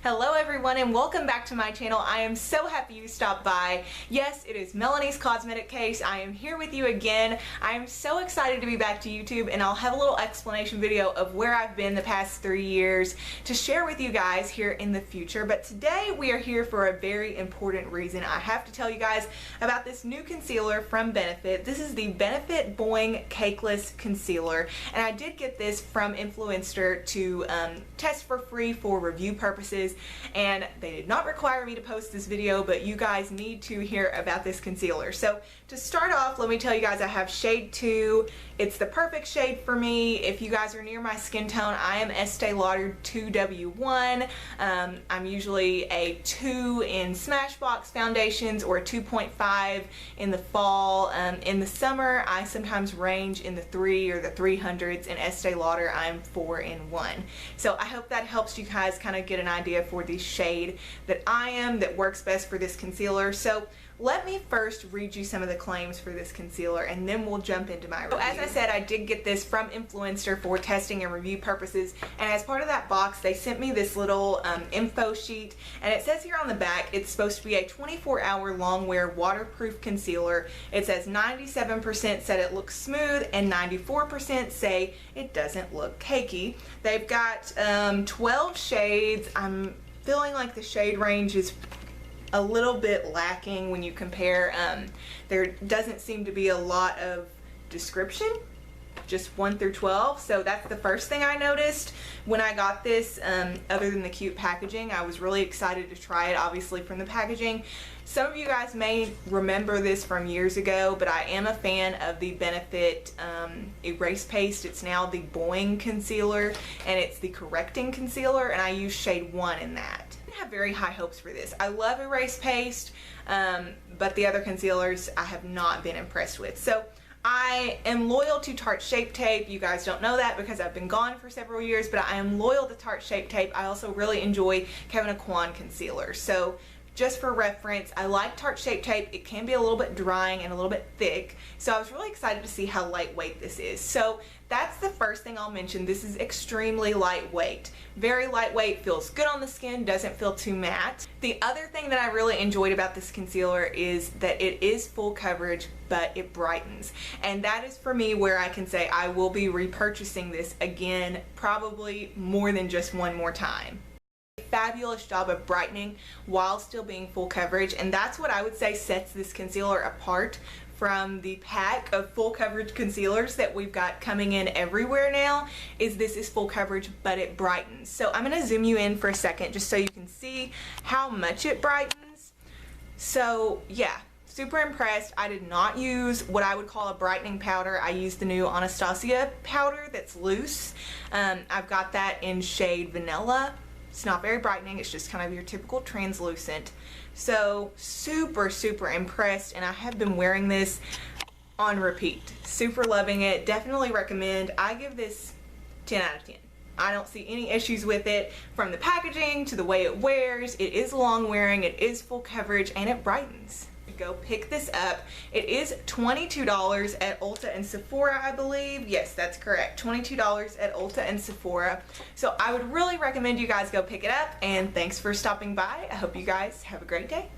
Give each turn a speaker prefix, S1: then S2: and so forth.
S1: Hello everyone and welcome back to my channel. I am so happy you stopped by. Yes, it is Melanie's Cosmetic Case. I am here with you again. I am so excited to be back to YouTube, and I'll have a little explanation video of where I've been the past 3 years to share with you guys here in the future. But today we are here for a very important reason. I have to tell you guys about this new concealer from Benefit. This is the Benefit Cakeless Concealer, and I did get this from Influenster to test for free for review purposes, and they did not require me to post this video, but you guys need to hear about this concealer. So to start off, let me tell you guys I have shade 2. It's the perfect shade for me. If you guys are near my skin tone, I am Estee Lauder 2W1. I'm usually a 2 in Smashbox foundations or a 2.5 in the fall. In the summer, I sometimes range in the 3 or the 300s. In Estee Lauder, I'm 4 in 1. So I hope that helps you guys kind of get an idea for the shade that I am that works best for this concealer. So let me first read you some of the claims for this concealer, and then we'll jump into my review. So as I said, I did get this from Influencer for testing and review purposes, and as part of that box they sent me this little info sheet, and it says here on the back it's supposed to be a 24-hour long wear waterproof concealer. It says 97% said it looks smooth and 94% say it doesn't look cakey. They've got 12 shades. I'm feeling like the shade range is a little bit lacking when you compare. There doesn't seem to be a lot of description, just 1 through 12. So that's the first thing I noticed when I got this. Other than the cute packaging, I was really excited to try it, obviously from the packaging. Some of you guys may remember this from years ago, but I am a fan of the Benefit Erase Paste. It's now the Boing Concealer, and it's the Correcting Concealer, and I use shade 1 in that. I have very high hopes for this. I love Erase Paste, but the other concealers I have not been impressed with. So I am loyal to Tarte Shape Tape. You guys don't know that because I've been gone for several years, but I am loyal to Tarte Shape Tape. I also really enjoy Kevyn Aucoin concealer. So just for reference, I like Tarte Shape Tape. It can be a little bit drying and a little bit thick, so I was really excited to see how lightweight this is. So that's the first thing I'll mention. This is extremely lightweight. Very lightweight, feels good on the skin, doesn't feel too matte. The other thing that I really enjoyed about this concealer is that it is full coverage, but it brightens. And that is for me where I can say I will be repurchasing this again, probably more than just one more time. Fabulous job of brightening while still being full coverage, and that's what I would say sets this concealer apart from the pack of full coverage concealers that we've got coming in everywhere now. Is this is full coverage, but it brightens. So I'm going to zoom you in for a second just so you can see how much it brightens. So yeah, super impressed. I did not use what I would call a brightening powder. I used the new Anastasia powder that's loose. I've got that in shade Vanilla. It's not very brightening, it's just kind of your typical translucent. So super impressed, and I have been wearing this on repeat. Super loving it. Definitely recommend. I give this 10 out of 10. I don't see any issues with it, from the packaging to the way it wears. It is long wearing, it is full coverage, and it brightens. Go pick this up. It is $22 at Ulta and Sephora, I believe. Yes, that's correct. $22 at Ulta and Sephora. So I would really recommend you guys go pick it up, and thanks for stopping by. I hope you guys have a great day.